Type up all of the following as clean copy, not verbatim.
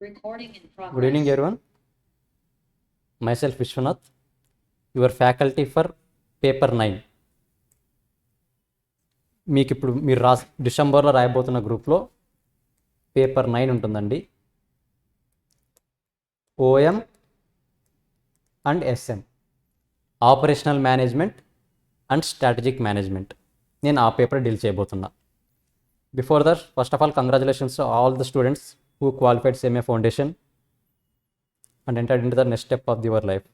Recording in progress. Good evening, everyone. Myself Vishwanath, your faculty for paper 9. మీకు ఇప్పుడు మీరు డిసెంబర్లో రాయబోతున్న గ్రూప్లో పేపర్ 9 ఉంటుందండి. OM and SM, operational management and strategic management. నేను ఆ పేపర్ డీల్ చేయబోతున్నా. Before that, first of all, congratulations to all the students who qualified CMA Foundation and entered into the next step of your life.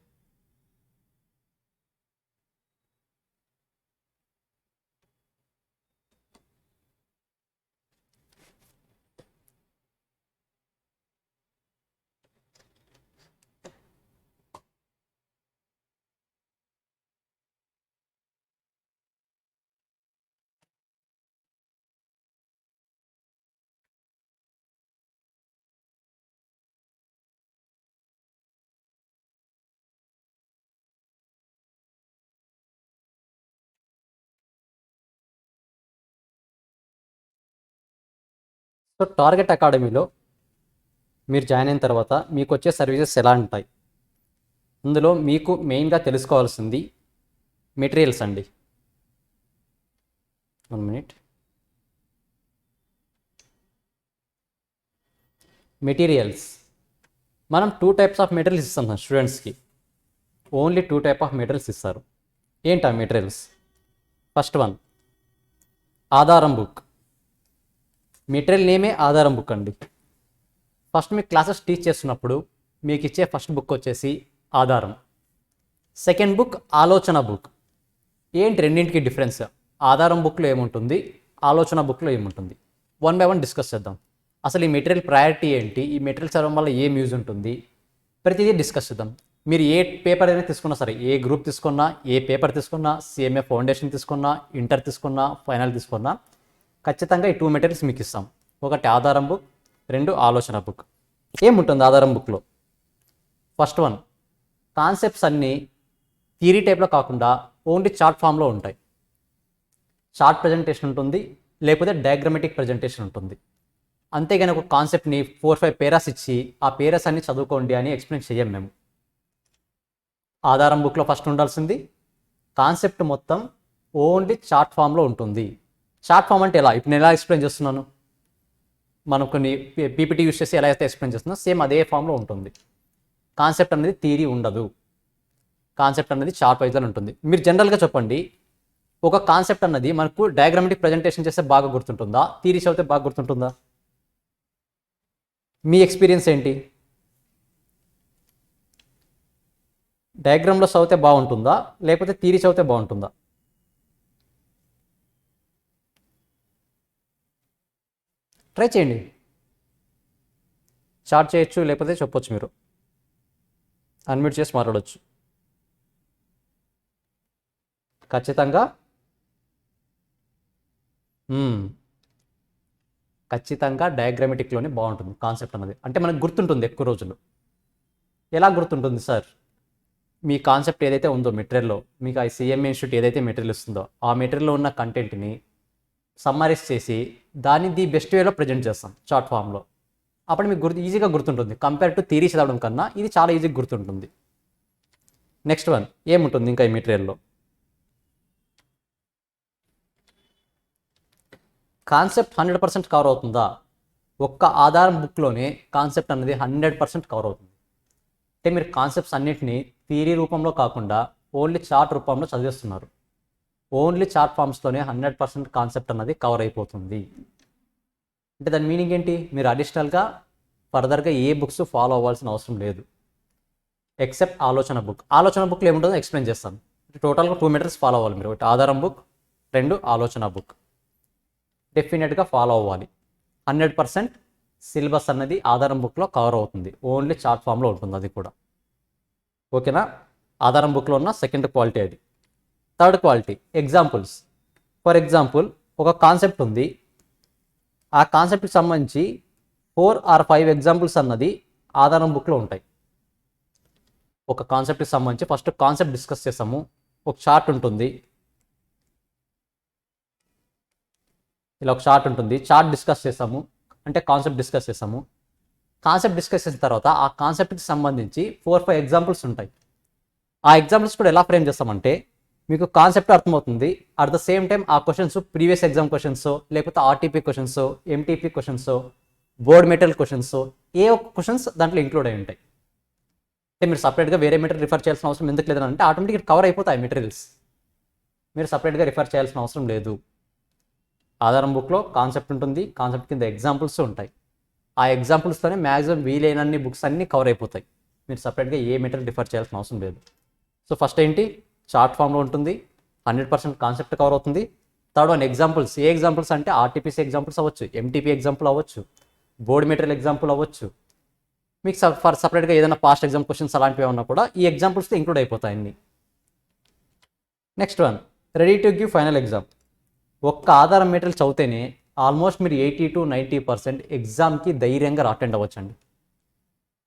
So target అకాడమీలో మీరు join అయిన తర్వాత మీకు వచ్చే services ఎలా ఉంటాయి? అందులో మీకు మెయిన్గా తెలుసుకోవాల్సింది మెటీరియల్స్ అండి. 1 minute. మెటీరియల్స్, మనం 2 types ఆఫ్ మెటీరియల్స్ ఇస్తాం స్టూడెంట్స్కి. ఓన్లీ 2 types ఆఫ్ మెటీరియల్స్ ఇస్తారు. ఏంటా మెటీరియల్స్? ఫస్ట్ వన్, ఆధారం బుక్. మెటీరియల్ నేమే ఆధారం బుక్ అండి. ఫస్ట్ మీకు క్లాసెస్ టీచ్ చేస్తున్నప్పుడు మీకు ఇచ్చే ఫస్ట్ బుక్ వచ్చేసి ఆధారం. సెకండ్ బుక్ ఆలోచన బుక్. ఏంటి రెండింటికి డిఫరెన్స్? ఆధారం బుక్లో ఏముంటుంది, ఆలోచన బుక్లో ఏముంటుంది? 1 by 1 డిస్కస్ చేద్దాం. అసలు ఈ మెటీరియల్ ప్రయారిటీ ఏంటి, ఈ మెటీరియల్ చదవడం వల్ల ఏం యూజ్ ఉంటుంది, ప్రతిదీ డిస్కస్ చేద్దాం. మీరు ఏ పేపర్ అయినా తీసుకున్నా సరే, ఏ గ్రూప్ తీసుకున్నా, ఏ పేపర్ తీసుకున్నా, CMA ఫౌండేషన్ తీసుకున్నా, ఇంటర్ తీసుకున్నా, ఫైనల్ తీసుకున్నా, ఖచ్చితంగా ఈ 2 మెటీరియల్స్ మీకు ఇస్తాం. ఒకటి ఆధారం బుక్, 2 ఆలోచన బుక్. ఏముంటుంది ఆధారం బుక్లో? ఫస్ట్ వన్, కాన్సెప్ట్స్ అన్నీ థియరీ టైప్లో కాకుండా ఓన్లీ చార్ట్ ఫామ్లో ఉంటాయి. చార్ట్ ప్రజెంటేషన్ ఉంటుంది, లేకపోతే డయాగ్రమెటిక్ ప్రజెంటేషన్ ఉంటుంది. అంతేగాని ఒక కాన్సెప్ట్ని 4-5 పేరాస్ ఇచ్చి ఆ పేరాస్ అన్ని చదువుకోండి అని ఎక్స్ప్లెయిన్ చేయం మేము. ఆధారం బుక్లో ఫస్ట్ ఉండాల్సింది కాన్సెప్ట్ మొత్తం ఓన్లీ చార్ట్ ఫామ్లో ఉంటుంది. చార్ట్ ఫామ్ అంటే ఎలా? ఇప్పుడు నేను ఎలా ఎక్స్ప్లెయిన్ చేస్తున్నాను, మనం కొన్ని పీపీటీ యూస్ చేసి ఎలా అయితే ఎక్స్ప్లెయిన్ చేస్తున్నా సేమ్ అదే ఫామ్లో ఉంటుంది. కాన్సెప్ట్ అనేది థియరీ ఉండదు, కాన్సెప్ట్ అనేది చార్ట్ వైజ్లో ఉంటుంది. మీరు జనరల్గా చెప్పండి, ఒక కాన్సెప్ట్ అన్నది మనకు డయాగ్రామెటిక్ ప్రజెంటేషన్ చేస్తే బాగా గుర్తుంటుందా, థియరీ చదివితే బాగా గుర్తుంటుందా? మీ ఎక్స్పీరియన్స్ ఏంటి? డయాగ్రామ్లో చదివితే బాగుంటుందా, లేకపోతే థియరీ చదివితే బాగుంటుందా? ట్రై చేయండి, చార్ట్ చేయొచ్చు, లేకపోతే చెప్పొచ్చు, మీరు అన్మ్యూట్ చేసి మాట్లాడవచ్చు. ఖచ్చితంగా ఖచ్చితంగా డయాగ్రామెటిక్లోనే బాగుంటుంది కాన్సెప్ట్ అన్నది. అంటే మనకు గుర్తుంటుంది ఎక్కువ రోజులు. ఎలా గుర్తుంటుంది సార్? మీ కాన్సెప్ట్ ఏదైతే ఉందో మెటీరియల్లో, మీకు ఆ CMA ఇన్స్టిట్యూట్ ఏదైతే మెటీరియల్ ఇస్తుందో ఆ మెటీరియల్లో ఉన్న కంటెంట్ని సమ్మరైజ్ చేసి దాన్ని ది బెస్ట్ వేలో ప్రజెంట్ చేస్తాం చార్ట్ ఫామ్లో. అప్పుడు మీకు ఈజీగా గుర్తుంటుంది. కంపేర్ టు థియరీ చదవడం కన్నా ఇది చాలా ఈజీగా గుర్తుంటుంది. నెక్స్ట్ వన్ ఏముంటుంది ఇంకా ఈ మెటీరియల్లో? కాన్సెప్ట్ 100% కవర్ అవుతుందా? ఒక్క ఆధారం బుక్లోనే కాన్సెప్ట్ అనేది 100% కవర్ అవుతుంది. అంటే మీరు కాన్సెప్ట్స్ అన్నిటినీ థియరీ రూపంలో కాకుండా ఓన్లీ చార్ట్ రూపంలో చదివేస్తున్నారు. ఓన్లీ చార్ట్ ఫామ్స్లోనే 100% కాన్సెప్ట్ అన్నది కవర్ అయిపోతుంది. అంటే దాని మీనింగ్ ఏంటి? మీరు అడిషనల్గా ఫర్దర్గా ఏ బుక్స్ ఫాలో అవ్వాల్సిన అవసరం లేదు, ఎక్సెప్ట్ ఆలోచన బుక్. ఆలోచన బుక్లో ఏముంటుందో ఎక్స్ప్లెయిన్ చేస్తాను. టోటల్గా 2 మెటీరియల్స్ ఫాలో అవ్వాలి మీరు. ఒకటి ఆధారం బుక్, 2 ఆలోచన బుక్. డెఫినెట్గా ఫాలో అవ్వాలి. 100% సిలబస్ అన్నది ఆధారం బుక్లో కవర్ అవుతుంది. ఓన్లీ చార్ట్ ఫామ్లో ఉంటుంది అది కూడా. ఓకేనా? ఆధారం బుక్లో ఉన్న సెకండ్ క్వాలిటీ అది. Third quality examples. For example, ఒక కాన్సెప్ట్ ఉంది, ఆ కాన్సెప్ట్కి సంబంధించి 4 or 5 ఎగ్జాంపుల్స్ అన్నది ఆధారం బుక్లో ఉంటాయి. ఒక కాన్సెప్ట్కి సంబంధించి ఫస్ట్ కాన్సెప్ట్ డిస్కస్ చేస్తాము, ఒక చార్ట్ ఉంటుంది, ఇలా ఒక చార్ట్ ఉంటుంది, చార్ట్ డిస్కస్ చేస్తాము, అంటే కాన్సెప్ట్ డిస్కస్ చేస్తాము. కాన్సెప్ట్ డిస్కస్ చేసిన తర్వాత ఆ కాన్సెప్ట్కి సంబంధించి 4-5 ఎగ్జాంపుల్స్ ఉంటాయి. ఆ ఎగ్జాంపుల్స్ కూడా ఎలా ఫ్రేమ్ చేస్తామంటే మీకు కాన్సెప్ట్ అర్థమవుతుంది, అట్ ద సేమ్ టైం ఆ క్వశ్చన్స్ ప్రీవియస్ ఎగ్జామ్ క్వశ్చన్స్, లేకపోతే RTP questions, MTP questions, board material questions, ఏ ఒక్క క్వశ్చన్స్ దాంట్లో ఇంక్లూడ్ అయి ఉంటాయి. అంటే మీరు సపరేట్గా వేరే మెటీరియల్ రిఫర్ చేయాల్సిన అవసరం ఎందుకు లేదని అంటే ఆటోమేటిక్గా కవర్ అయిపోతాయి మెటీరియల్స్. మీరు సపరేట్గా రిఫర్ చేయాల్సిన అవసరం లేదు. ఆధారం బుక్లో కాన్సెప్ట్ ఉంటుంది, కాన్సెప్ట్ కింద ఎగ్జాంపుల్స్ ఉంటాయి. ఆ ఎగ్జాంపుల్స్తోనే మ్యాక్సిమం వీలైనన్ని బుక్స్ అన్నీ కవర్ అయిపోతాయి. మీరు సపరేట్గా ఏ మెటీరియల్ రిఫర్ చేయాల్సిన అవసరం లేదు. సో ఫస్ట్ ఏంటి, చార్ట్ ఫామ్లో ఉంటుంది, 100% కాన్సెప్ట్ కవర్ అవుతుంది. Third one examples. ఏ ఎగ్జాంపుల్స్ అంటే ఆర్టీపీసీ ఎగ్జాంపుల్స్ అవ్వచ్చు, ఎంటీపీ ఎగ్జాంపుల్ అవ్వచ్చు, బోర్డ్ మెటీరియల్ ఎగ్జాంపుల్ అవ్వచ్చు. మీకు ఫర్ సపరేట్గా ఏదైనా పాస్ట్ ఎగ్జామ్ క్వశ్చన్స్ అలాంటివి ఉన్నా కూడా ఈ ఎగ్జాంపుల్స్తో ఇంక్లూడ్ అయిపోతాయి అన్ని. Next one, ready to give final exam. ఒక్క ఆధారం మెటీరియల్ చదివితేనే ఆల్మోస్ట్ మీరు 80-90% ఎగ్జామ్కి ధైర్యంగా అటెండ్ అవ్వచ్చండి.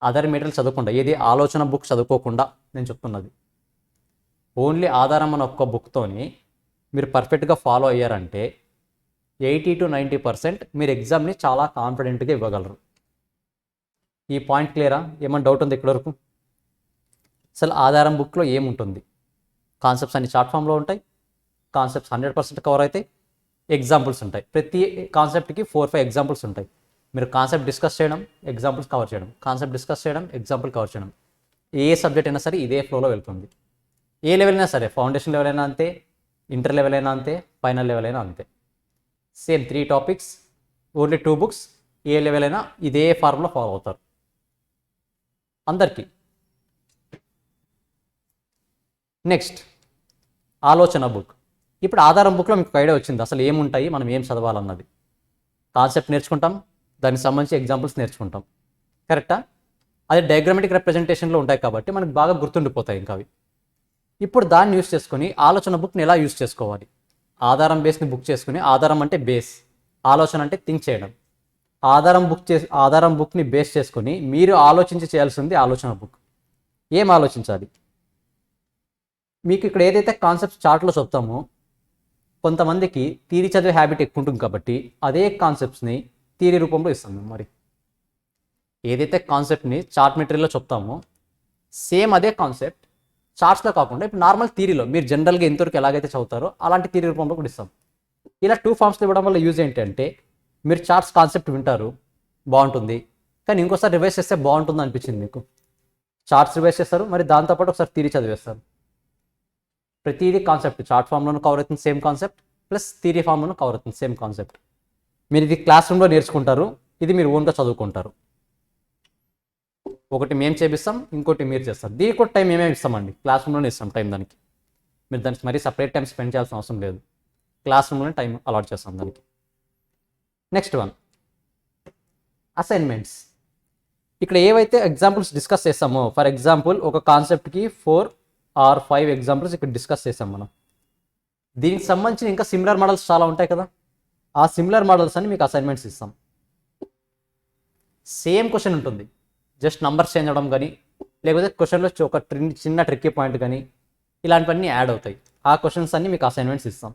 ఆధారం మెటీరియల్ చదవకుండా, ఏది ఆలోచన బుక్ చదువుకోకుండా నేను చెప్తున్నది. ఓన్లీ ఆధారం అన్న ఒక్క బుక్తోని మీరు పర్ఫెక్ట్గా ఫాలో అయ్యారంటే 80-90% మీరు ఎగ్జామ్ని చాలా కాన్ఫిడెంట్గా ఇవ్వగలరు. ఈ పాయింట్ క్లియరా? ఏమైనా డౌట్ ఉంది ఇక్కడి వరకు? అసలు ఆధారం బుక్లో ఏముంటుంది? కాన్సెప్ట్స్ అన్ని చార్ట్ ఫామ్లో ఉంటాయి, కాన్సెప్ట్స్ 100% కవర్ అవుతాయి, ఎగ్జాంపుల్స్ ఉంటాయి. ప్రతి కాన్సెప్ట్కి 4-5 ఎగ్జాంపుల్స్ ఉంటాయి. మీరు కాన్సెప్ట్ డిస్కస్ చేయడం, ఎగ్జాంపుల్స్ కవర్ చేయడం, కాన్సెప్ట్ డిస్కస్ చేయడం, ఎగ్జాంపుల్ కవర్ చేయడం. ఏ సబ్జెక్ట్ అయినా సరే ఇదే ఫ్లోలో వెళ్తుంది. ఏ లెవెల్ అయినా సరే, ఫౌండేషన్ లెవెల్ అయినా అంతే, ఇంటర్ లెవెల్ అయినా అంతే, ఫైనల్ లెవెల్ అయినా అంతే. Same 3 topics, only 2 books. ఏ లెవెల్ అయినా ఇదే ఫార్ములా ఫాలో అవుతారు అందరికీ. నెక్స్ట్ ఆలోచన బుక్. ఇప్పుడు ఆధారం బుక్లో మీకు ఐడియా వచ్చింది అసలు ఏముంటాయి, మనం ఏం చదవాలన్నది. కాన్సెప్ట్ నేర్చుకుంటాం, దానికి సంబంధించి ఎగ్జాంపుల్స్ నేర్చుకుంటాం, కరెక్టా? అది డయాగ్రామెటిక్ రిప్రజెంటేషన్లో ఉంటాయి కాబట్టి మనకు బాగా గుర్తుండిపోతాయి ఇంకా అవి. ఇప్పుడు దాన్ని యూస్ చేసుకొని ఆలోచన బుక్ని ఎలా యూస్ చేసుకోవాలి? ఆధారం బేస్ని బుక్ చేసుకుని, ఆధారం అంటే బేస్, ఆలోచన అంటే థింక్ చేయడం. ఆధారం బుక్ని బేస్ చేసుకొని మీరు ఆలోచించి చేయాల్సింది ఆలోచన బుక్. ఏం ఆలోచించాలి? మీకు ఇక్కడ ఏదైతే కాన్సెప్ట్స్ చార్ట్లో చెప్తామో, కొంతమందికి థియరీ చదివే హ్యాబిట్ ఎక్కువ ఉంటుంది కాబట్టి అదే కాన్సెప్ట్స్ని థియరీ రూపంలో ఇస్తాం. మరి ఏదైతే కాన్సెప్ట్ని చార్ట్ మెటీరియల్లో చెప్తామో సేమ్ అదే కాన్సెప్ట్ చార్ట్స్లో కాకుండా ఇప్పుడు నార్మల్ థియరీలో మీరు జనరల్గా ఎంతవరకు ఎలాగైతే చదువుతారో అలాంటి థియరీ రూపంలో కూడా ఇస్తాం. ఇలా 2 ఫామ్స్లో ఇవ్వడం వల్ల యూజ్ ఏంటంటే మీరు చార్ట్స్ కాన్సెప్ట్ వింటారు, బాగుంటుంది, కానీ ఇంకోసారి రివైజ్ చేస్తే బాగుంటుంది అనిపించింది మీకు. చార్ట్స్ రివైజ్ చేస్తారు, మరి దాంతోపాటు ఒకసారి థియరీ చదివేస్తారు. ప్రతిదీ కాన్సెప్ట్ చార్ట్ ఫామ్లోనూ కవర్ అవుతుంది సేమ్ కాన్సెప్ట్, ప్లస్ థియరీ ఫామ్లోనూ కవర్ అవుతుంది సేమ్ కాన్సెప్ట్. మీరు ఇది క్లాస్ రూమ్లో నేర్చుకుంటారు, ఇది మీరు ఓన్గా చదువుకుంటారు. ఒకటి మేము చేపిస్తాం, ఇంకోటి మీరు చేస్తారు. దీనికి కూడా టైం ఏమేమి ఇస్తామండి, క్లాస్ రూమ్లోనే ఇస్తాం టైం దానికి. మీరు దానికి మరీ సపరేట్ టైం స్పెండ్ చేయాల్సిన అవసరం లేదు, క్లాస్ రూమ్లోనే టైం అలాట్ చేస్తాం దానికి. Next one, assignments. ఇక్కడ ఏవైతే ఎగ్జాంపుల్స్ డిస్కస్ చేస్తామో, ఫర్ ఎగ్జాంపుల్ ఒక కాన్సెప్ట్కి 4 or 5 ఎగ్జాంపుల్స్ ఇక్కడ డిస్కస్ చేసాం మనం. దీనికి సంబంధించిన ఇంకా సిమిలర్ మోడల్స్ చాలా ఉంటాయి కదా, ఆ సిమిలర్ మోడల్స్ అని మీకు అసైన్మెంట్స్ ఇస్తాం. సేమ్ క్వశ్చన్ ఉంటుంది, జస్ట్ నంబర్స్ చేంజ్ అవ్వడం కానీ, లేకపోతే క్వశ్చన్లో ఒక చిన్న ట్రిక్కీ పాయింట్ కానీ, ఇలాంటివన్నీ యాడ్ అవుతాయి. ఆ క్వశ్చన్స్ అన్ని మీకు అసైన్మెంట్స్ ఇస్తాం.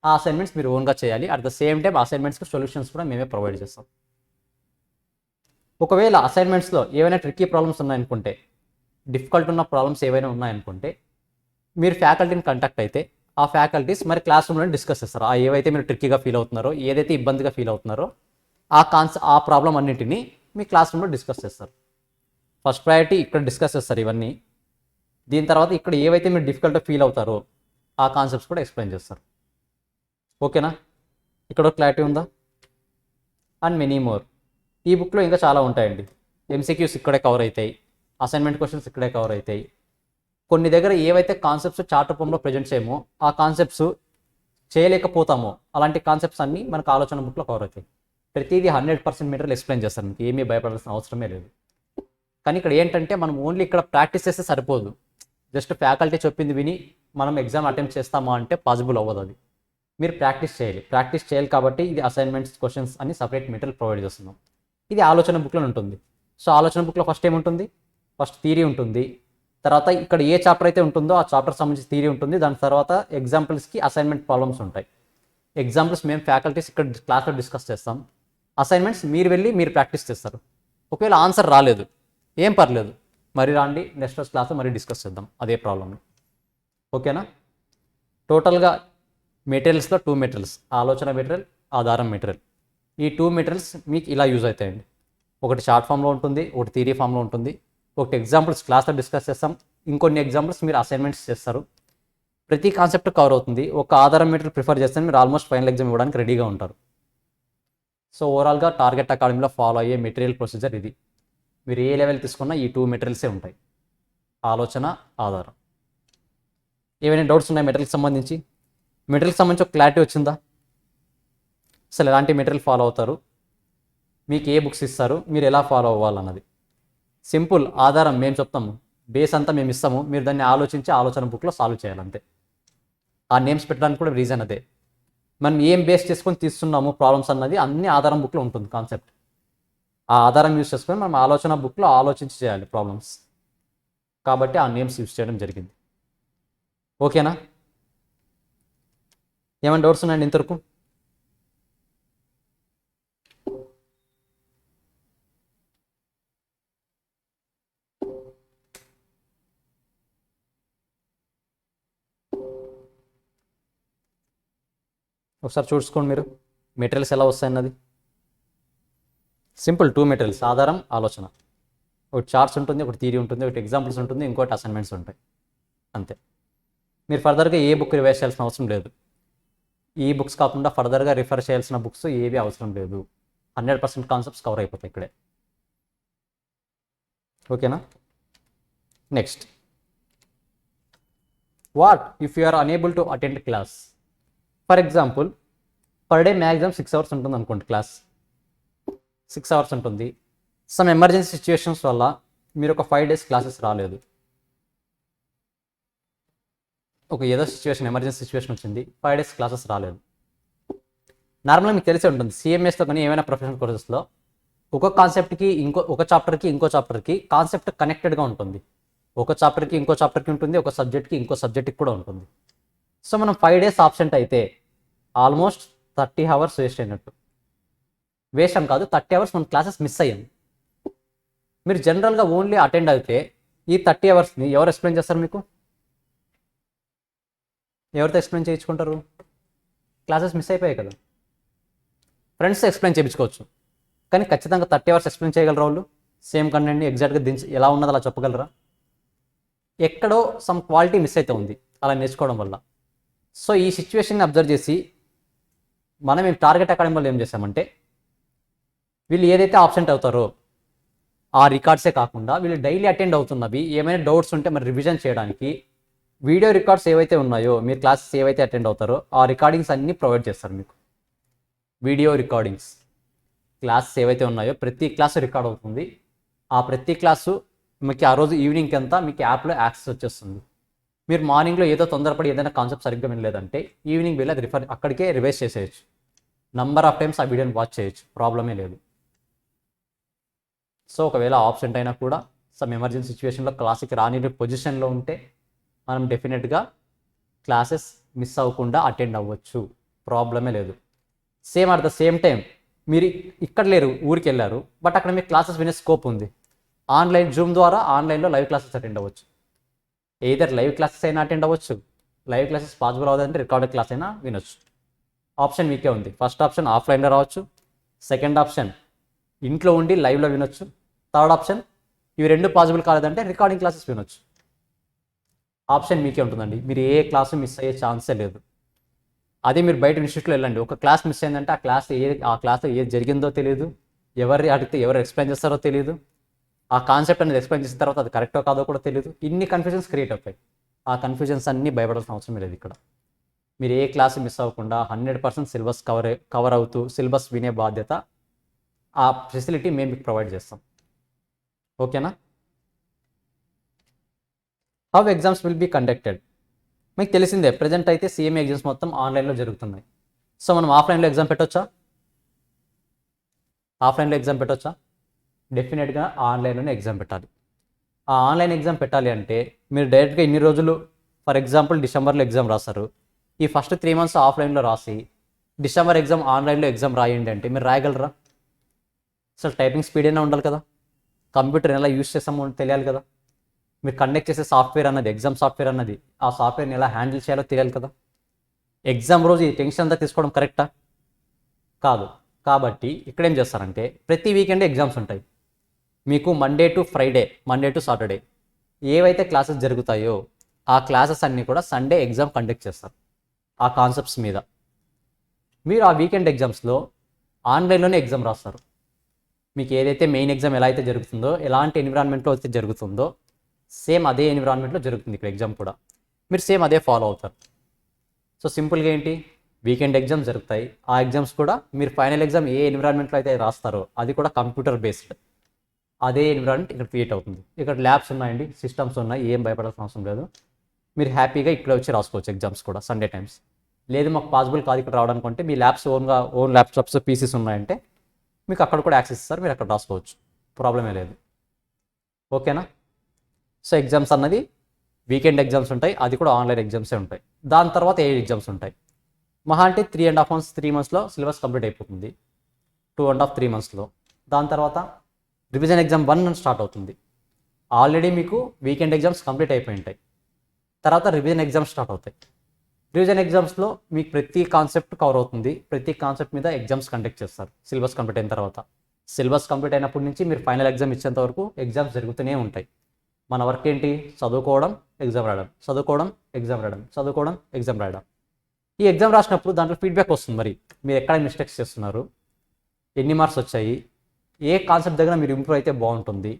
ఆ అసైన్మెంట్స్ మీరు ఓన్గా చేయాలి. అట్ ద సేమ్ టైం అసైన్మెంట్స్కి సొల్యూషన్స్ కూడా మేమే ప్రొవైడ్ చేస్తాం. ఒకవేళ అసైన్మెంట్స్లో ఏవైనా ట్రిక్కీ ప్రాబ్లమ్స్ ఉన్నాయనుకుంటే, డిఫికల్ట్ ఉన్న ప్రాబ్లమ్స్ ఏవైనా ఉన్నాయనుకుంటే, మీరు ఫ్యాకల్టీని కాంటాక్ట్ అయితే ఆ ఫ్యాకల్టీస్ మరి క్లాస్ రూమ్లో డిస్కస్ చేస్తారు. ఆ ఏవైతే మీరు ట్రిక్కీగా ఫీల్ అవుతున్నారో, ఏదైతే ఇబ్బందిగా ఫీల్ అవుతున్నారో ఆ ప్రాబ్లం అన్నింటినీ మీ క్లాస్ రూమ్లో డిస్కస్ చేస్తారు. ఫస్ట్ ప్రయారిటీ ఇక్కడ డిస్కస్ చేస్తారు ఇవన్నీ. దీని తర్వాత ఇక్కడ ఏవైతే మీరు డిఫికల్ట్గా ఫీల్ అవుతారో ఆ కాన్సెప్ట్స్ కూడా ఎక్స్ప్లెయిన్ చేస్తారు. ఓకేనా? ఇక్కడ క్లారిటీ ఉందా? And many more. ఈ బుక్లో ఇంకా చాలా ఉంటాయండి. ఎంసీక్యూస్ ఇక్కడే కవర్ అవుతాయి, అసైన్మెంట్ క్వశ్చన్స్ ఇక్కడే కవర్ అవుతాయి. కొన్ని దగ్గర ఏవైతే కాన్సెప్ట్స్ చార్ట్ రూపంలో ప్రజెంట్ చేయమో, ఆ కాన్సెప్ట్స్ చేయలేకపోతామో అలాంటి కాన్సెప్ట్స్ అన్నీ మనకు ఆలోచన బుక్లో కవర్ అవుతాయి. ప్రతిదీ 100% మెటీరియల్ ఎక్స్ప్లెయిన్ చేస్తారు, మీకు ఏమీ భయపడాల్సిన అవసరమే లేదు. కానీ ఇక్కడ ఏంటంటే మనం ఓన్లీ ఇక్కడ ప్రాక్టీస్ చేస్తే సరిపోదు. జస్ట్ ఫ్యాకల్టీ చెప్పింది విని మనం ఎగ్జామ్ అటెంప్ట్ చేస్తామా అంటే పాసిబుల్ అవ్వదు. అది మీరు ప్రాక్టీస్ చేయాలి కాబట్టి ఇది అసైన్మెంట్స్ క్వశ్చన్స్ అని సపరేట్ మెటీరియల్ ప్రొవైడ్ చేస్తున్నాం. ఇది ఆలోచన బుక్లో ఉంటుంది. సో ఆలోచన బుక్లో ఫస్ట్ ఏముంటుంది? ఫస్ట్ థియరీ ఉంటుంది, తర్వాత ఇక్కడ ఏ చాప్టర్ అయితే ఉంటుందో ఆ చాప్టర్ సంబంధించి థియరీ ఉంటుంది, దాని తర్వాత ఎగ్జాంపుల్స్కి అసైన్మెంట్ ప్రాబ్లమ్స్ ఉంటాయి. ఎగ్జాంపుల్స్ మేము ఫ్యాకల్టీస్ ఇక్కడ క్లాస్లో డిస్కస్ చేస్తాం, అసైన్మెంట్స్ మీరు వెళ్ళి మీరు ప్రాక్టీస్ చేస్తారు. ఒకవేళ ఆన్సర్ రాలేదు, ఏం పర్లేదు, మరి రాండి, నెక్స్ట్ క్లాస్లో మరి డిస్కస్ చేద్దాం అదే ప్రాబ్లమ్ని. ఓకేనా? టోటల్గా మెటీరియల్స్లో 2 మెటీరియల్స్, ఆలోచన మెటీరియల్, ఆధారం మెటీరియల్. ఈ 2 మెటీరియల్స్ మీకు ఇలా యూజ్ అవుతాయండి. ఒకటి షార్ట్ ఫామ్లో ఉంటుంది, ఒకటి థియరీ ఫామ్లో ఉంటుంది. ఒకటి ఎగ్జాంపుల్స్ క్లాస్లో డిస్కస్ చేస్తాం, ఇంకొన్ని ఎగ్జాంపుల్స్ మీరు అసైన్మెంట్స్ చేస్తారు. ప్రతి కాన్సెప్ట్ కవర్ అవుతుంది. ఒక ఆధారం మెటీరియల్ ప్రిఫర్ చేస్తే మీరు ఆల్మోస్ట్ ఫైనల్ ఎగ్జామ్ ఇవ్వడానికి రెడీగా ఉంటారు. సో ఓవరాల్గా టార్గెట్ అకాడమీలో ఫాలో అయ్యే మెటీరియల్ ప్రొసీజర్ ఇది. మీరు ఏ లెవెల్ తీసుకున్నా ఈ 2 మెటీరియల్సే ఉంటాయి, ఆలోచన, ఆధారం. ఏమైనా డౌట్స్ ఉన్నాయి మెటీరియల్కి సంబంధించి? మెటీరియల్కి సంబంధించి ఒక క్లారిటీ వచ్చిందా? అసలు ఎలాంటి మెటీరియల్ ఫాలో అవుతారు, మీకు ఏ బుక్స్ ఇస్తారు, మీరు ఎలా ఫాలో అవ్వాలన్నది సింపుల్. ఆధారం మేము చెప్తాము, బేస్ అంతా మేము ఇస్తాము, మీరు దాన్ని ఆలోచించి ఆలోచన బుక్లో సాల్వ్ చేయాలంతే. ఆ నేమ్స్ పెట్టడానికి కూడా రీజన్ అదే. మనం ఏం బేస్ చేసుకొని తీస్తున్నాము ప్రాబ్లమ్స్ అన్నది అన్ని ఆధారం బుక్లో ఉంటుంది కాన్సెప్ట్. ఆ ఆధారం యూస్ చేసుకొని మనం ఆలోచన బుక్లో ఆలోచించి చేయాలి ప్రాబ్లమ్స్. కాబట్టి ఆ నేమ్స్ యూస్ చేయడం జరిగింది. ఓకేనా? ఏమైనా డౌట్స్ ఉన్నాయండి ఇంతవరకు? ఒకసారి చూసుకోండి మీరు మెటీరియల్స్ ఎలా వస్తాయన్నది. సింపుల్ 2 మెటీరియల్స్, ఆధారం, ఆలోచన. ఒకటి చార్ట్స్ ఉంటుంది, ఒకటి థియరీ ఉంటుంది, ఒకటి ఎగ్జాంపుల్స్ ఉంటుంది, ఇంకోటి అసైన్మెంట్స్ ఉంటాయి, అంతే. మీరు ఫర్దర్గా ఏ బుక్ రివైజ్ చేయాల్సిన అవసరం లేదు. ఈ బుక్స్ కాకుండా ఫర్దర్గా రిఫర్ చేయాల్సిన బుక్స్ ఏవి అవసరం లేదు. 100% కాన్సెప్ట్స్ కవర్ అయిపోతాయి ఇక్కడే. ఓకేనా? Next, what if you are unable to attend class? For example, per day maximum 6 hours ఉంటుంది అనుకోండి, క్లాస్ 6 అవర్స్ ఉంటుంది. సమ్ ఎమర్జెన్సీ సిచ్యువేషన్స్ వల్ల మీరు ఒక 5 days క్లాసెస్ రాలేదు. ఒక ఏదో సిచ్యువేషన్, ఎమర్జెన్సీ సిచ్యువేషన్ వచ్చింది, 5 days క్లాసెస్ రాలేదు. నార్మల్గా మీకు తెలిసే ఉంటుంది, సిఎంఎస్లో కానీ ఏమైనా ప్రొఫెషనల్ కోర్సెస్లో ఒక కాన్సెప్ట్కి ఒక చాప్టర్కి ఇంకో చాప్టర్కి కాన్సెప్ట్ కనెక్టెడ్గా ఉంటుంది. ఒక చాప్టర్కి ఇంకో చాప్టర్కి ఉంటుంది, ఒక సబ్జెక్ట్కి ఇంకో సబ్జెక్ట్కి కూడా ఉంటుంది. సో మనం 5 days ఆబ్సెంట్ అయితే ఆల్మోస్ట్ 30 hours వేస్ట్ అయినట్టు. వేస్ట్ అని కాదు, 30 hours మనం క్లాసెస్ మిస్ అయ్యాం. మీరు జనరల్గా ఓన్లీ అటెండ్ అయితే ఈ 30 hours ఎవరు ఎక్స్ప్లెయిన్ చేస్తారు మీకు? ఎవరితో ఎక్స్ప్లెయిన్ చేయించుకుంటారు? క్లాసెస్ మిస్ అయిపోయాయి కదా, ఫ్రెండ్స్ ఎక్స్ప్లెయిన్ చేయించుకోవచ్చు. కానీ ఖచ్చితంగా 30 hours ఎక్స్ప్లెయిన్ చేయగలరా వాళ్ళు? సేమ్ కంటెంట్ని ఎగ్జాక్ట్గా దించి ఎలా ఉన్నది అలా చెప్పగలరా? ఎక్కడో సమ్ క్వాలిటీ మిస్ అయితే ఉంది అలా నేర్చుకోవడం వల్ల. సో ఈ సిచ్యువేషన్ని అబ్జర్వ్ చేసి మనం టార్గెట్ అకాడమీలో ఏం చేసామంటే, వీళ్ళు ఏదైతే ఆబ్సెంట్ అవుతారో ఆ రికార్డ్సే కాకుండా వీళ్ళు డైలీ అటెండ్ అవుతున్నవి ఏమైనా డౌట్స్ ఉంటే మరి రివిజన్ చేయడానికి వీడియో రికార్డ్స్ ఏవైతే ఉన్నాయో, మీరు క్లాసెస్ ఏవైతే అటెండ్ అవుతారో ఆ రికార్డింగ్స్ అన్నీ ప్రొవైడ్ చేస్తారు మీకు. వీడియో రికార్డింగ్స్, క్లాసెస్ ఏవైతే ఉన్నాయో ప్రతి క్లాసు రికార్డ్ అవుతుంది. ఆ ప్రతి క్లాసు మీకు ఆ రోజు ఈవినింగ్కి అంతా మీకు యాప్లో యాక్సెస్ వచ్చేస్తుంది. మీరు మార్నింగ్లో ఏదో తొందరపడి ఏదైనా కాన్సెప్ట్ సరిగ్గా వినలేదంటే ఈవినింగ్ వెళ్ళి అది అక్కడికే రివైజ్ చేసేయచ్చు. నంబర్ ఆఫ్ టైమ్స్ ఆ వీడియోని వాచ్ చేయొచ్చు, ప్రాబ్లమే లేదు. సో ఒకవేళ ఆబ్సెంట్ అయినా కూడా సమ్ ఎమర్జెన్సీ సిచ్యువేషన్లో క్లాస్కి రాని పొజిషన్లో ఉంటే మనం డెఫినెట్గా క్లాసెస్ మిస్ అవ్వకుండా అటెండ్ అవ్వచ్చు, ప్రాబ్లమే లేదు. Same at the same time మీరు ఇక్కడ లేరు, ఊరికి వెళ్ళారు, బట్ అక్కడ మీకు క్లాసెస్ వినే స్కోప్ ఉంది. ఆన్లైన్ జూమ్ ద్వారా ఆన్లైన్లో లైవ్ క్లాసెస్ అటెండ్ అవ్వచ్చు. ఎయిదర్ లైవ్ క్లాసెస్ అయినా అటెండ్ అవ్వచ్చు, లైవ్ క్లాసెస్ పాసిబుల్ అవ్వదంటే రికార్డెడ్ క్లాస్ అయినా వినొచ్చు. ఆప్షన్ మీకే ఉంది. ఫస్ట్ ఆప్షన్ ఆఫ్లైన్లో రావచ్చు, సెకండ్ ఆప్షన్ ఇంట్లో ఉండి లైవ్లో వినొచ్చు, థర్డ్ ఆప్షన్ ఇవి రెండు పాసిబుల్ కాలేదంటే రికార్డింగ్ క్లాసెస్ వినొచ్చు. ఆప్షన్ మీకే ఉంటుందండి. మీరు ఏ క్లాసు మిస్ అయ్యే ఛాన్సే లేదు. అదే మీరు బయట ఇన్స్టిట్యూట్లో వెళ్ళండి, ఒక క్లాస్ మిస్ అయిందంటే ఆ క్లాస్లో ఏది జరిగిందో తెలియదు, ఎవరు అడిగితే ఎవరు ఎక్స్ప్లెయిన్ చేస్తారో తెలియదు, ఆ కాన్సెప్ట్ అనేది ఎక్స్ప్లెయిన్ చేసిన తర్వాత అది కరెక్టో కాదో కూడా తెలియదు. ఇన్ని కన్ఫ్యూజన్స్ క్రియేట్ అవుతాయి. ఆ కన్ఫ్యూజన్స్ అన్నీ భయపడాల్సిన అవసరం లేదు ఇక్కడ. మీరు ఏ క్లాసు మిస్ అవ్వకుండా 100% సిలబస్ కవర్ అవుతూ సిలబస్ వినే బాధ్యత, ఆ ఫెసిలిటీ మేము మీకు ప్రొవైడ్ చేస్తాం. ఓకేనా? How exams will be conducted? మీకు తెలిసిందే, ప్రజెంట్ అయితే సిఎంఏ ఎగ్జామ్స్ మొత్తం ఆన్లైన్లో జరుగుతున్నాయి. సో మనం ఆఫ్లైన్లో ఎగ్జామ్ పెట్టొచ్చా? డెఫినెట్గా ఆన్లైన్లోనే ఎగ్జామ్ పెట్టాలి. ఆ ఆన్లైన్ ఎగ్జామ్ పెట్టాలి అంటే మీరు డైరెక్ట్గా ఇన్ని రోజులు, ఫర్ ఎగ్జాంపుల్ డిసెంబర్లో ఎగ్జామ్ రాస్తారు, ఈ ఫస్ట్ 3 months ఆఫ్లైన్లో రాసి డిసెంబర్ ఎగ్జామ్ ఆన్లైన్లో ఎగ్జామ్ రాయండి అంటే మీరు రాయగలరా? అసలు టైపింగ్ స్పీడ్ అయినా ఉండాలి కదా, కంప్యూటర్ ఎలా యూస్ చేస్తామో తెలియాలి కదా, మీరు కండక్ట్ చేసే సాఫ్ట్వేర్ అన్నది, ఎగ్జామ్ సాఫ్ట్వేర్ అన్నది, ఆ సాఫ్ట్వేర్ని ఎలా హ్యాండిల్ చేయాలో తెలియాలి కదా. ఎగ్జామ్ రోజు ఈ టెన్షన్ అంతా తీసుకోవడం కరెక్టా? కాదు. కాబట్టి ఇక్కడ ఏం చేస్తారంటే ప్రతి వీకెండ్ ఎగ్జామ్స్ ఉంటాయి మీకు. Monday to Friday, Monday to Saturday ఏవైతే క్లాసెస్ జరుగుతాయో ఆ క్లాసెస్ అన్నీ కూడా సండే ఎగ్జామ్ కండక్ట్ చేస్తారు ఆ కాన్సెప్ట్స్ మీద. మీరు ఆ వీకెండ్ ఎగ్జామ్స్లో ఆన్లైన్లోనే ఎగ్జామ్ రాస్తారు. మీకు ఏదైతే మెయిన్ ఎగ్జామ్ ఎలా అయితే జరుగుతుందో, ఎలాంటి ఎన్విరాన్మెంట్లో అయితే జరుగుతుందో సేమ్ అదే ఎన్విరాన్మెంట్లో జరుగుతుంది ఇక్కడ ఎగ్జామ్ కూడా. మీరు సేమ్ అదే ఫాలో అవుతారు. సో సింపుల్గా ఏంటి, వీకెండ్ ఎగ్జామ్స్ జరుగుతాయి. ఆ ఎగ్జామ్స్ కూడా మీరు ఫైనల్ ఎగ్జామ్ ఏ ఎన్విరాన్మెంట్లో అయితే రాస్తారో అది కూడా కంప్యూటర్ బేస్డ్. అదే ఎన్విరాన్మెంట్ ఇక్కడ క్రియేట్ అవుతుంది. ఇక్కడ ల్యాబ్స్ ఉన్నాయండి, సిస్టమ్స్ ఉన్నాయి, ఏం భయపడాల్సిన అవసరం లేదు. మీరు హ్యాపీగా ఇక్కడ వచ్చి రాసుకోవచ్చు ఎగ్జామ్స్ కూడా సండే టైమ్స్. లేదు మాకు పాసిబుల్ కాదు ఇక్కడ రావడానికి అంటే మీ ల్యాబ్స్ ఓన్ ల్యాప్టాప్స్ పీసీస్ ఉన్నాయంటే మీకు అక్కడ కూడా యాక్సెస్ ఇస్తారు, మీరు అక్కడ రాసుకోవచ్చు, ప్రాబ్లమే లేదు. ఓకేనా? సో ఎగ్జామ్స్ అన్నది వీకెండ్ ఎగ్జామ్స్ ఉంటాయి, అది కూడా ఆన్లైన్ ఎగ్జామ్సే ఉంటాయి. దాని తర్వాత ఏ ఎగ్జామ్స్ ఉంటాయి, మహా అంటే 3.5 months 3 monthsలో సిలబస్ కంప్లీట్ అయిపోతుంది, 2.5 3 monthsలో. దాని తర్వాత రివిజన్ ఎగ్జామ్ 1 స్టార్ట్ అవుతుంది. ఆల్రెడీ మీకు వీకెండ్ ఎగ్జామ్స్ కంప్లీట్ అయిపోయి ఉంటాయి. తర్వాత రివిజన్ ఎగ్జామ్స్ స్టార్ట్ అవుతాయి. రివిజన్ ఎగ్జామ్స్లో మీకు ప్రతి కాన్సెప్ట్ కవర్ అవుతుంది, ప్రతి కాన్సెప్ట్ మీద ఎగ్జామ్స్ కండక్ట్ చేస్తారు సిలబస్ కంప్లీట్ అయిన తర్వాత. సిలబస్ కంప్లీట్ అయినప్పటి నుంచి మీరు ఫైనల్ ఎగ్జామ్ ఇచ్చేంత వరకు ఎగ్జామ్స్ జరుగుతూనే ఉంటాయి. మన వర్క్ ఏంటి, చదువుకోవడం, ఎగ్జామ్ రాయడం, చదువుకోవడం, ఎగ్జామ్ రాయడం, చదువుకోవడం, ఎగ్జామ్ రాయడం. ఈ ఎగ్జామ్ రాసినప్పుడు దాంట్లో ఫీడ్బ్యాక్ వస్తుంది, మరి మీరు ఎక్కడ మిస్టేక్స్ చేస్తున్నారు, ఎన్ని మార్క్స్ వచ్చాయి, ఏ కాన్సెప్ట్ దగ్గర మీరు ఇంప్రూవ్ అయితే బాగుంటుంది,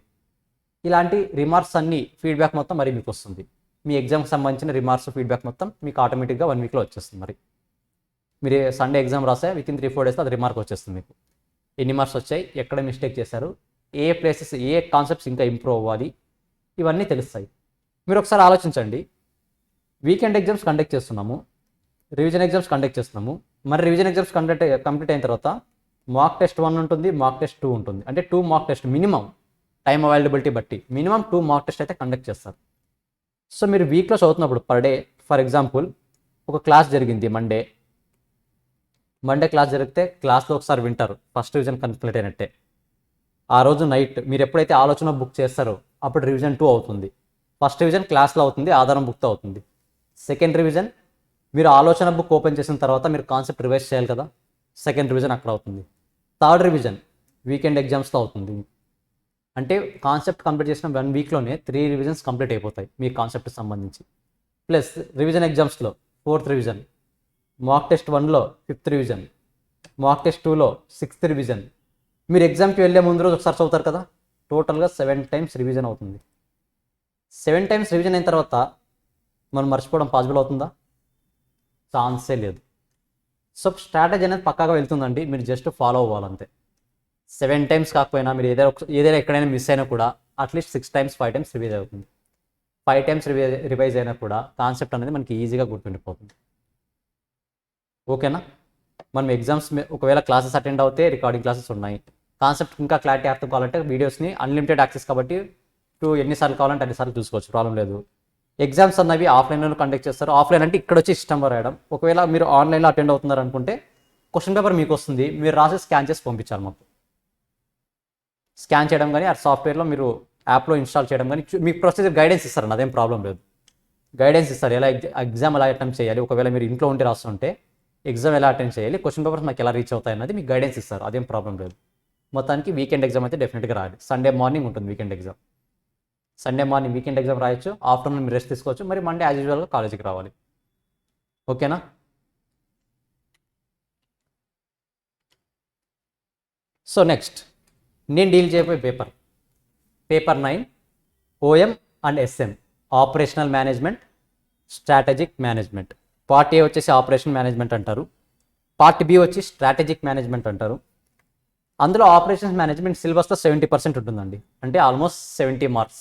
ఇలాంటి రిమార్క్స్ అన్నీ ఫీడ్బ్యాక్ మొత్తం మరి మీకు వస్తుంది. మీ ఎగ్జామ్కి సంబంధించిన రిమార్క్స్ ఫీడ్బ్యాక్ మొత్తం మీకు ఆటోమేటిక్గా 1 weekలో వచ్చేస్తుంది. మరి మీరు సండే ఎగ్జామ్ రాస్తే వితిన్ 3-4 days అది రిమార్క్ వచ్చేస్తుంది మీకు. ఎన్ని మార్క్స్ వచ్చాయి, ఎక్కడ మిస్టేక్ చేశారు, ఏ ప్లేసెస్, ఏ కాన్సెప్ట్స్ ఇంకా ఇంప్రూవ్ అవ్వాలి, ఇవన్నీ తెలుస్తాయి. మీరు ఒకసారి ఆలోచించండి, వీకెండ్ ఎగ్జామ్స్ కండక్ట్ చేస్తున్నాము, రివిజన్ ఎగ్జామ్స్ కండక్ట్ చేస్తున్నాము. మరి రివిజన్ ఎగ్జామ్స్ కంప్లీట్ అయిన తర్వాత మాక్ టెస్ట్ 1 ఉంటుంది, మాక్ టెస్ట్ 2 ఉంటుంది. అంటే 2 mock test minimum, time availability బట్టి మినిమం 2 మాక్ టెస్ట్ అయితే కండక్ట్ చేస్తారు. సో మీరు వీక్లో చదువుతున్నప్పుడు పర్ డే, ఫర్ ఎగ్జాంపుల్ ఒక క్లాస్ జరిగింది మండే క్లాస్ జరిగితే క్లాస్లో ఒకసారి వింటారు, ఫస్ట్ రివిజన్ కంప్లీట్ అయినట్టే. ఆ రోజు నైట్ మీరు ఎప్పుడైతే ఆలోచన బుక్ చేస్తారో అప్పుడు రివిజన్ 2 అవుతుంది. ఫస్ట్ రివిజన్ క్లాస్లో అవుతుంది, ఆధారం బుక్తో అవుతుంది. సెకండ్ రివిజన్ మీరు ఆలోచన బుక్ ఓపెన్ చేసిన తర్వాత మీరు కాన్సెప్ట్ రివైజ్ చేయాలి కదా, సెకండ్ రివిజన్ అక్కడ అవుతుంది. థర్డ్ రివిజన్ వీకెండ్ ఎగ్జామ్స్తో అవుతుంది. అంటే కాన్సెప్ట్ కంప్లీట్ చేసిన 1 weekలోనే 3 రివిజన్స్ కంప్లీట్ అయిపోతాయి మీ కాన్సెప్ట్కి సంబంధించి. ప్లస్ రివిజన్ ఎగ్జామ్స్లో 4th రివిజన్, మాక్ టెస్ట్ 1లో 5th రివిజన్, మాక్ టెస్ట్ 2లో 6th రివిజన్. మీరు ఎగ్జామ్కి వెళ్ళే ముందు రోజు ఒకసారి చదువుతారు కదా, టోటల్గా 7 times రివిజన్ అవుతుంది. 7 times రివిజన్ అయిన తర్వాత మనం మర్చిపోవడం పాసిబుల్ అవుతుందా? ఛాన్సే లేదు. సో స్ట్రాటజీ అనేది పక్కాగా వెళ్తుందండి, మీరు జస్ట్ ఫాలో అవ్వాలంతే. 7 times కాకపోయినా మీరు ఏదైనా ఎక్కడైనా మిస్ అయినా కూడా అట్లీస్ట్ 6 times 5 times రివైజ్ అవుతుంది. 5 times రివైజ్ అయినా కూడా కాన్సెప్ట్ అనేది మనకి ఈజీగా గుర్తుండిపోతుంది. ఓకేనా? మనం ఎగ్జామ్స్ ఒకవేళ క్లాసెస్ అటెండ్ అవుతే రికార్డింగ్ క్లాసెస్ ఉన్నాయి. కాన్సెప్ట్ ఇంకా క్లారిటీ అర్థం కావాలంటే వీడియోస్ని అన్లిమిటెడ్ యాక్సెస్ కాబట్టి ఎన్నిసార్లు కావాలంటే అన్నిసార్లు చూసుకోవచ్చు, ప్రాబ్లం లేదు. ఎగ్జామ్స్ అన్నవి ఆఫ్లైన్లో కండక్ట్ చేస్తారు. ఆఫ్లైన్ అంటే ఇక్కడ వచ్చి సిస్టంలో రాయడం. ఒకవేళ మీరు ఆన్లైన్లో అటెండ్ అవుతున్నారు అనుకుంటే క్వశ్చన్ పేపర్ మీకు వస్తుంది, మీరు రాసి స్కాన్ చేసి పంపించాలి మాకు. స్కాన్ చేయడం కానీ ఆ సాఫ్ట్వేర్లో మీరు యాప్లో ఇన్స్టాల్ చేయడం కానీ మీకు ప్రొసీజర్ గైడెన్స్ ఇస్తారు, అదేం ప్రాబ్లం లేదు. గైడెన్స్ ఇస్తారు, ఎలా ఎగ్జామ్ ఎలా అటెంప్ట్ చేయాలి, ఒకవేళ మీరు ఇంట్లో ఉండి రాస్తుంటే ఎగ్జామ్ ఎలా అటెండ్ చేయాలి, క్వశ్చన్ పేపర్స్ మాకు ఎలా రీచ్ అవుతాయి అన్నది మీకు గైడెన్స్ ఇస్తారు, అదేం ప్రాబ్లం లేదు. మొత్తానికి వీకెండ్ ఎగ్జామ్ అయితే డెఫినెట్గా రాయాలి. సండే మార్నింగ్ ఉంటుంది weekend exam. Sunday morning weekend exam రాయొచ్చు, ఆఫ్టర్నూన్ మీరు రెస్ట్ తీసుకోవచ్చు, మరి మండే యాజ్ యూజువల్గా కాలేజీకి రావాలి. ఓకేనా? సో నెక్స్ట్ నేను డీల్ చేయబోయే paper 9 OM and SM, operational management, strategic management. Part A వచ్చేసి ఆపరేషనల్ మేనేజ్మెంట్ అంటారు, పార్ట్ B వచ్చి స్ట్రాటజిక్ మేనేజ్మెంట్ అంటారు. అందులో ఆపరేషన్స్ మేనేజ్మెంట్ సిలబస్లో 70% ఉంటుందండి, అంటే ఆల్మోస్ట్ 70 marks.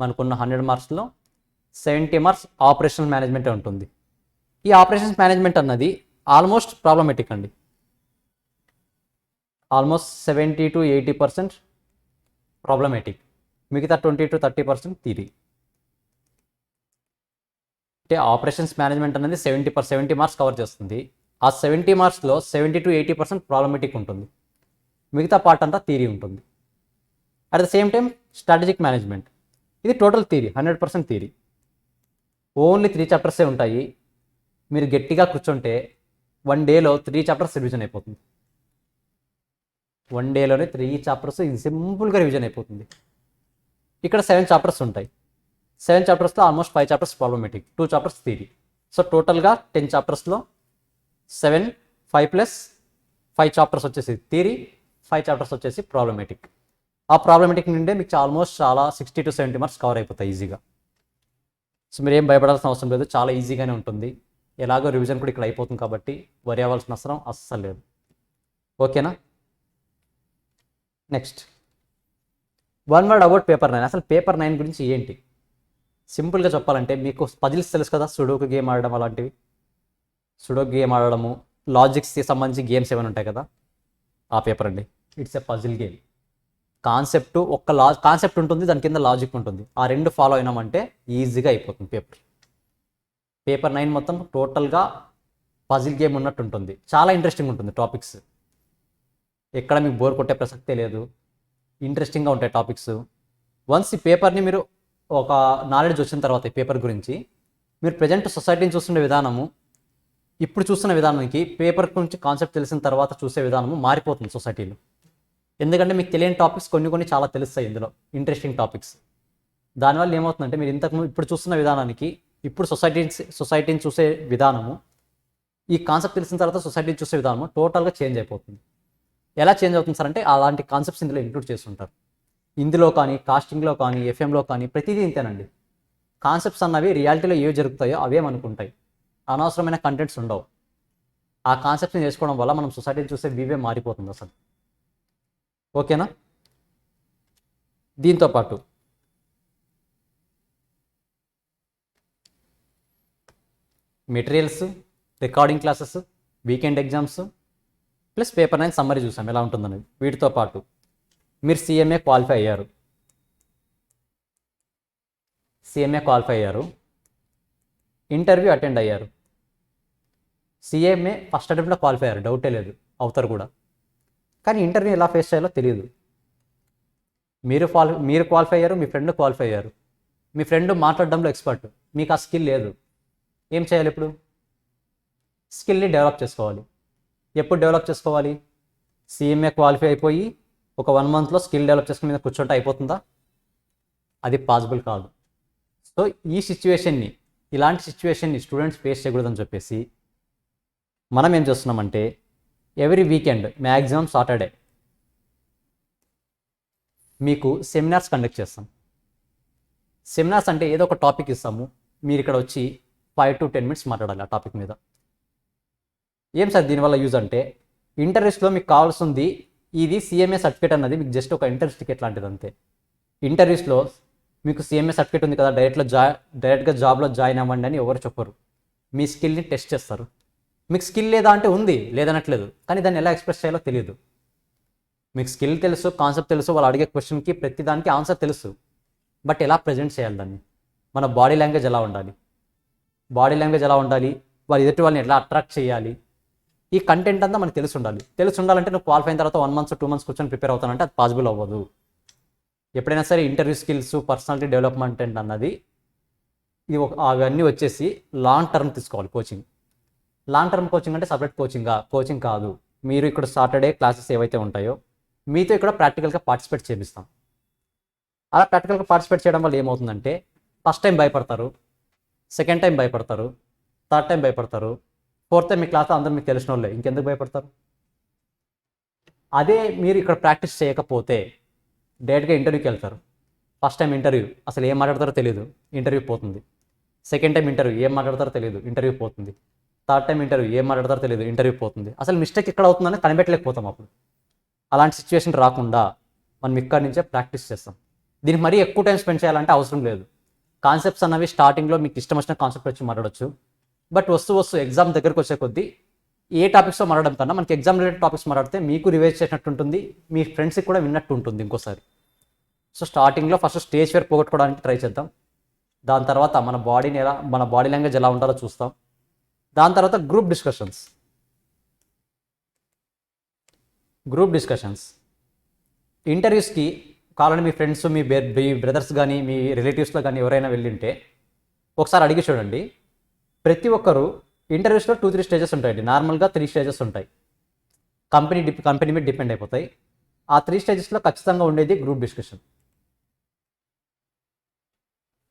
మనకున్న 100 marksలో 70 marks ఆపరేషనల్ మేనేజ్మెంటే ఉంటుంది. ఈ ఆపరేషన్స్ మేనేజ్మెంట్ అన్నది ఆల్మోస్ట్ ప్రాబ్లమెటిక్ అండి, ఆల్మోస్ట్ 70 to 80% ప్రాబ్లమెటిక్, మిగతా 20 to 30% థియరీ. అంటే ఆపరేషన్స్ మేనేజ్మెంట్ అనేది 70 marks కవర్ చేస్తుంది. ఆ 70 marksలో 70 to 80% ప్రాబ్లమెటిక్ ఉంటుంది. మిగతా పార్ట్ అంతా థియరీ ఉంటుంది. At the same time strategic management, ఇది టోటల్ థియరీ, 100% థియరీ. ఓన్లీ 3 చాప్టర్సే ఉంటాయి. మీరు గట్టిగా కూర్చుంటే 1 డేలో 3 చాప్టర్స్ రివిజన్ అయిపోతుంది. 1 డేలోనే 3 చాప్టర్స్ సింపుల్గా రివిజన్ అయిపోతుంది. ఇక్కడ 7 చాప్టర్స్ ఉంటాయి. 7 చాప్టర్స్లో almost 5 chapters problematic, 2 chapters theory. So టోటల్గా 10 చాప్టర్స్లో 7, 5 ప్లస్ 5 చాప్టర్స్ వచ్చేసి థియరీ, 5 చాప్టర్స్ వచ్చేసి ప్రాబ్లమేటిక్. ఆ ప్రాబ్లమేటిక్ నుండే మీకు ఆల్మోస్ట్ చాలా 60 to 70 మార్క్స్ కవర్ అయిపోతాయి ఈజీగా. సో మీరు ఏం భయపడాల్సిన అవసరం లేదు, చాలా ఈజీగానే ఉంటుంది. ఎలాగో రివిజన్ కూడా ఇక్కడ అయిపోతుంది కాబట్టి వరి అవ్వాల్సిన అవసరం అస్సలు లేదు. ఓకేనా? Next, 1 word about paper 9. అసలు పేపర్ 9 గురించి ఏంటి? సింపుల్గా చెప్పాలంటే మీకు పజిల్స్ తెలుసు కదా, సుడోకు గేమ్ ఆడడం అలాంటివి. సుడోకు గేమ్ ఆడడము, లాజిక్స్కి సంబంధించి గేమ్స్ ఏమైనా ఉంటాయి కదా, ఆ పేపర్ అండి. It's a puzzle game. Concept concept ఉంటుంది, దాని కింద లాజిక్ ఉంటుంది. ఆ 2 ఫాలో అయినామంటే ఈజీగా అయిపోతుంది పేపర్. పేపర్ 9 మొత్తం టోటల్గా పజిల్ గేమ్ ఉన్నట్టు ఉంటుంది. చాలా ఇంట్రెస్టింగ్ ఉంటుంది టాపిక్స్. ఎక్కడ మీకు బోర్ కొట్టే ప్రసక్తే లేదు, ఇంట్రెస్టింగ్గా ఉంటాయి టాపిక్స్. వన్స్ ఈ పేపర్ని మీరు ఒక నాలెడ్జ్ వచ్చిన తర్వాత ఈ పేపర్ గురించి మీరు ప్రజెంట్ సొసైటీని చూస్తున్న విధానము, ఇప్పుడు చూస్తున్న విధానానికి పేపర్ గురించి కాన్సెప్ట్ తెలిసిన తర్వాత చూసే విధానము మారిపోతుంది సొసైటీలో. ఎందుకంటే మీకు తెలియని టాపిక్స్ కొన్ని చాలా తెలుస్తాయి ఇందులో, ఇంట్రెస్టింగ్ టాపిక్స్. దానివల్ల ఏమవుతుందంటే మీరు ఇప్పుడు చూస్తున్న విధానానికి, ఇప్పుడు సొసైటీని చూసే విధానము, ఈ కాన్సెప్ట్ తెలిసిన తర్వాత సొసైటీని చూసే విధానము టోటల్గా చేంజ్ అయిపోతుంది. ఎలా చేంజ్ అవుతుంది సార్ అంటే, అలాంటి కాన్సెప్ట్స్ ఇందులో ఇంక్లూడ్ చేస్తుంటారు. ఇందులో కానీ, కాస్టింగ్లో కానీ, ఎఫ్ఎంలో కానీ ప్రతిదీ ఇంతేనండి. కాన్సెప్ట్స్ అన్నవి రియాలిటీలో ఏవి జరుగుతాయో అవేమనుకుంటాయి. అనవసరమైన కంటెంట్స్ ఉండవు. ఆ కాన్సెప్ట్ని చేసుకోవడం వల్ల మనం సొసైటీని చూసే వీవే మారిపోతుంది అసలు. ఓకేనా? దీంతోపాటు materials, recording classes, weekend exams plus paper 9 summary చూసాం ఎలా ఉంటుందనేది. వీటితో పాటు మీరు సిఎంఏ క్వాలిఫై అయ్యారు, ఇంటర్వ్యూ అటెండ్ అయ్యారు. సిఎంఏ ఫస్ట్ అటెంప్ట్లో క్వాలిఫై అయ్యారు, డౌటే లేదు, అవుతారు కూడా. కానీ ఇంటర్వ్యూ ఎలా ఫేస్ చేయాలో తెలియదు. మీరు క్వాలిఫై అయ్యారు, మీ ఫ్రెండ్ క్వాలిఫై అయ్యారు. మీ ఫ్రెండ్ మాట్లాడడంలో ఎక్స్పర్ట్, మీకు ఆ స్కిల్ లేదు. ఏం చేయాలి? ఇప్పుడు స్కిల్ని డెవలప్ చేసుకోవాలి. ఎప్పుడు డెవలప్ చేసుకోవాలి? సిఎంఏ క్వాలిఫై అయిపోయి ఒక 1 monthలో స్కిల్ డెవలప్ చేసుకుని మీద కూర్చుంటే అయిపోతుందా? అది పాసిబుల్ కాదు. సో ఇలాంటి సిచ్యువేషన్ని స్టూడెంట్స్ ఫేస్ చేయకూడదని చెప్పేసి మనం ఏం చేస్తున్నామంటే, ఎవ్రీ వీకెండ్ మ్యాక్సిమం సాటర్డే మీకు సెమినార్స్ కండక్ట్ చేస్తాం. సెమినార్స్ అంటే ఏదో ఒక టాపిక్ ఇస్తాము, మీరు ఇక్కడ వచ్చి 5 to 10 minutes మాట్లాడాలి ఆ టాపిక్ మీద. ఏం సార్ దీనివల్ల యూజ్ అంటే, ఇంటర్వ్యూస్లో మీకు కావాల్సింది ఇది సిఎంఏ సర్టిఫికేట్ అన్నది మీకు జస్ట్ ఒక ఇంటర్వ్యూ టికెట్ లాంటిది అంతే. ఇంటర్వ్యూస్లో మీకు సిఎంఏ సర్టిఫికేట్ ఉంది కదా, డైరెక్ట్గా జాబ్లో జాయిన్ అవ్వండి అని ఎవరు చెప్పరు. మీ స్కిల్ని టెస్ట్ చేస్తారు. మీకు స్కిల్ లేదా అంటే ఉంది, లేదనట్లేదు, కానీ దాన్ని ఎలా ఎక్స్ప్రెస్ చేయాలో తెలియదు. మీకు స్కిల్ తెలుసు, కాన్సెప్ట్ తెలుసు, వాళ్ళు అడిగే క్వశ్చన్కి ప్రతి దానికి ఆన్సర్ తెలుసు, బట్ ఎలా ప్రజెంట్ చేయాలి దాన్ని, మన బాడీ లాంగ్వేజ్ ఎలా ఉండాలి, వాళ్ళు ఎదుటి వాళ్ళని ఎలా అట్రాక్ట్ చేయాలి, ఈ కంటెంట్ అంతా మనకు తెలిసి ఉండాలంటే నువ్వు క్వాలిఫై అయిన తర్వాత 1 month 2 months కూర్చొని ప్రిపేర్ అవుతానంటే అది పాసిబుల్ అవ్వదు. ఎప్పుడైనా సరే ఇంటర్వ్యూ స్కిల్స్, పర్సనాలిటీ డెవలప్మెంట్ అన్నది అవన్నీ వచ్చేసి లాంగ్ టర్మ్ తీసుకోవాలి కోచింగ్. లాంగ్ టర్మ్ కోచింగ్ అంటే సపరేట్ కోచింగ్ కాదు. మీరు ఇక్కడ సాటర్డే క్లాసెస్ ఏవైతే ఉంటాయో మీతో ఇక్కడ ప్రాక్టికల్గా పార్టిసిపేట్ చేపిస్తాం. అలా ప్రాక్టికల్గా పార్టిసిపేట్ చేయడం వల్ల ఏమవుతుందంటే, ఫస్ట్ టైం భయపడతారు, సెకండ్ టైం భయపడతారు, థర్డ్ టైం భయపడతారు, ఫోర్త్ టైం మీ క్లాస్లో అందరూ మీకు తెలిసిన వాళ్ళే, ఇంకెందుకు భయపడతారు? అదే మీరు ఇక్కడ ప్రాక్టీస్ చేయకపోతే డైరెక్ట్గా ఇంటర్వ్యూకి వెళ్తారు. ఫస్ట్ టైం ఇంటర్వ్యూ అసలు ఏం మాట్లాడతారో తెలియదు, ఇంటర్వ్యూ పోతుంది. సెకండ్ టైం ఇంటర్వ్యూ ఏం మాట్లాడతారో తెలియదు, ఇంటర్వ్యూ పోతుంది. థర్డ్ టైం ఇంటర్వ్యూ ఏం మాట్లాడతారో తెలియదు, ఇంటర్వ్యూ పోతుంది. అసలు మిస్టేక్ ఎక్కడ అవుతుందని కనిపెట్టలేకపోతాం. అప్పుడు అలాంటి సిచ్యువేషన్ రాకుండా మనం ఇక్కడి నుంచే ప్రాక్టీస్ చేస్తాం. దీనికి మరీ ఎక్కువ టైం స్పెండ్ చేయాలంటే అవసరం లేదు. కాన్సెప్ట్స్ అన్నవి స్టార్టింగ్లో మీకు ఇష్టం వచ్చిన కాన్సెప్ట్ వచ్చి మాట్లాడచ్చు, బట్ వస్తూ ఎగ్జామ్ దగ్గరకు వచ్చే కొద్దీ ఏ టాపిక్స్తో మాట్లాడడం కన్నా మనకి ఎగ్జామ్ రిలేటెడ్ టాపిక్స్ మాట్లాడితే మీకు రివైజ్ చేసినట్టు ఉంటుంది, మీ ఫ్రెండ్స్కి కూడా విన్నట్టు ఉంటుంది ఇంకోసారి. సో స్టార్టింగ్లో ఫస్ట్ స్టేజ్ ఫియర్ పోగొట్టుకోవడానికి ట్రై చేద్దాం. దాని తర్వాత మన బాడీ లాంగ్వేజ్ ఎలా ఉండాలో చూస్తాం. దాని తర్వాత గ్రూప్ డిస్కషన్స్ ఇంటర్వ్యూస్కి కావాలని మీ ఫ్రెండ్స్ మీ బ్రదర్స్ కానీ మీ రిలేటివ్స్లో కానీ ఎవరైనా వెళ్ళింటే ఒకసారి అడిగి చూడండి. ప్రతి ఒక్కరు ఇంటర్వ్యూస్లో 2-3 స్టేజెస్ ఉంటాయండి. నార్మల్గా 3 స్టేజెస్ ఉంటాయి. కంపెనీ మీద డిపెండ్ అయిపోతాయి. ఆ 3 స్టేజెస్లో ఖచ్చితంగా ఉండేది గ్రూప్ డిస్కషన్.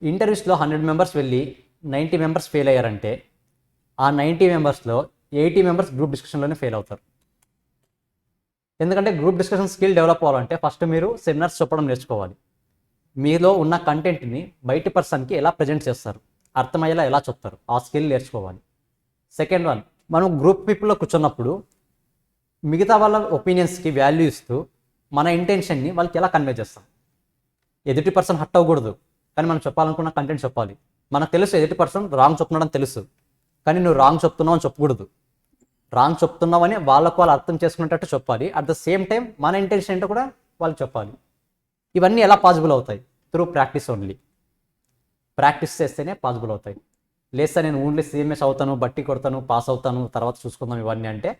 ఇంటర్వ్యూస్లో 100 మెంబర్స్ వెళ్ళి 90 మెంబర్స్ ఫెయిల్ అయ్యారంటే ఆ 90 మెంబర్స్లో 80 మెంబర్స్ గ్రూప్ డిస్కషన్లోనే ఫెయిల్ అవుతారు. ఎందుకంటే గ్రూప్ డిస్కషన్ స్కిల్ డెవలప్ అవ్వాలంటే ఫస్ట్ మీరు సెమినార్స్ చెప్పడం నేర్చుకోవాలి. మీలో ఉన్న కంటెంట్ని బయటి పర్సన్కి ఎలా ప్రజెంట్ చేస్తారు, అర్థమయ్యేలా ఎలా చెప్తారు, ఆ స్కిల్ నేర్చుకోవాలి. సెకండ్ వన్, మనం గ్రూప్ పీపుల్లో కూర్చున్నప్పుడు మిగతా వాళ్ళ ఒపీనియన్స్కి వాల్యూ ఇస్తూ మన ఇంటెన్షన్ని వాళ్ళకి ఎలా కన్వే చేస్తాం. ఎదుటి పర్సన్ హట్ అవ్వకూడదు, కానీ మనం చెప్పాలనుకున్న కంటెంట్ చెప్పాలి. మనకు తెలుసు ఎదుటి పర్సన్ రాంగ్ చెప్తున్నాడని తెలుసు, కానీ నువ్వు రాంగ్ చెప్తున్నావు అని చెప్పకూడదు. రాంగ్ చెప్తున్నావని వాళ్ళు అర్థం చేసుకునేటట్టు చెప్పాలి. అట్ ద సేమ్ టైం మన ఇంటెన్షన్ ఏంటో కూడా వాళ్ళు చెప్పాలి. ఇవన్నీ ఎలా పాసిబుల్ అవుతాయి? Through practice only. ప్రాక్టీస్ చేస్తేనే పాసిబుల్ అవుతాయి. లేదా నేను ఓన్లీ సిఎంఎస్ అవుతాను, బట్టి కొడతాను, పాస్ అవుతాను, తర్వాత చూసుకుందాం ఇవన్నీ అంటే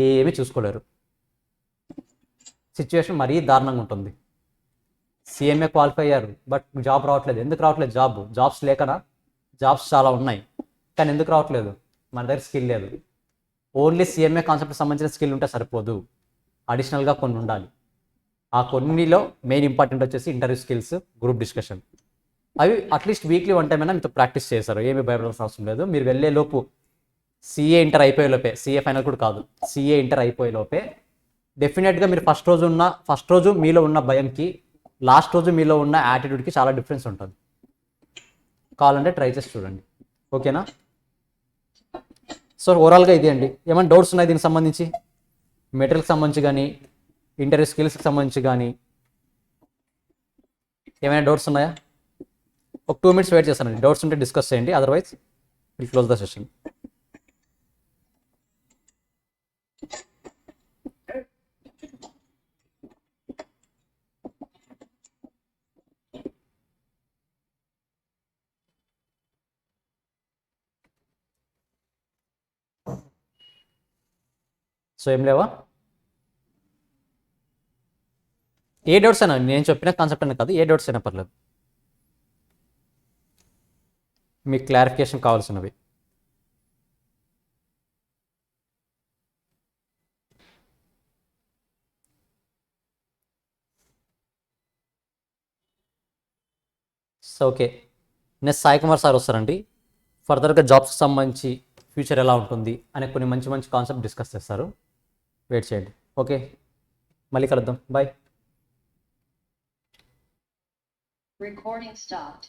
ఏమీ చూసుకోలేరు. సిచ్యువేషన్ మరీ దారుణంగా ఉంటుంది. సిఎంఏ క్వాలిఫై అయ్యారు, బట్ జాబ్ రావట్లేదు. ఎందుకు రావట్లేదు? జాబ్స్ లేకనా? జాబ్స్ చాలా ఉన్నాయి, కానీ ఎందుకు రావట్లేదు? మన దగ్గర స్కిల్ లేదు. ఓన్లీ సిఎంఏ కాన్సెప్ట్కి సంబంధించిన స్కిల్ ఉంటే సరిపోదు, అడిషనల్గా కొన్ని ఉండాలి. ఆ కొన్నిలో మెయిన్ ఇంపార్టెంట్ వచ్చేసి ఇంటర్వ్యూ స్కిల్స్, గ్రూప్ డిస్కషన్. అవి అట్లీస్ట్ వీక్లీ 1 టైం అయినా మీతో ప్రాక్టీస్ చేశారు. ఏమీ భయపడాల్సిన అవసరం లేదు. మీరు వెళ్ళే లోపు సిఏ ఇంటర్ అయిపోయే లోపే, సిఏ ఫైనల్ కూడా కాదు, సిఏ ఇంటర్ అయిపోయే లోపే డెఫినెట్గా మీరు ఫస్ట్ రోజు మీలో ఉన్న భయంకి లాస్ట్ రోజు మీలో ఉన్న యాటిట్యూడ్కి చాలా డిఫరెన్స్ ఉంటుంది. కావాలంటే ట్రై చేసి చూడండి. ఓకేనా? సో ఓవరాల్గా ఇది అండి. ఏమైనా డౌట్స్ ఉన్నాయి దీనికి సంబంధించి? మెటీరియల్కి సంబంధించి కానీ ఇంటర్వ్యూ స్కిల్స్కి సంబంధించి కానీ ఏమైనా డౌట్స్ ఉన్నాయా? ఒక 2 minutes వెయిట్ చేస్తానండి. డౌట్స్ ఉంటే డిస్కస్ చేయండి, otherwise will close the session. So ఏం లేవా? ఏ డౌట్స్ అయినా, నేను చెప్పిన కాన్సెప్ట్ అయినా కాదు, ఏ డౌట్స్ అయినా పర్లేదు, మీకు క్లారిఫికేషన్ కావాల్సినవి. So okay, next Sai Kumar sir వస్తారండి. ఫర్దర్గా జాబ్స్కి సంబంధించి ఫ్యూచర్ ఎలా ఉంటుంది అనే కొన్ని మంచి మంచి కాన్సెప్ట్ డిస్కస్ చేస్తారు. వెయిట్ చేయండి. ఓకే, మళ్ళీ కలుద్దాం. బాయ్. Recording stopped.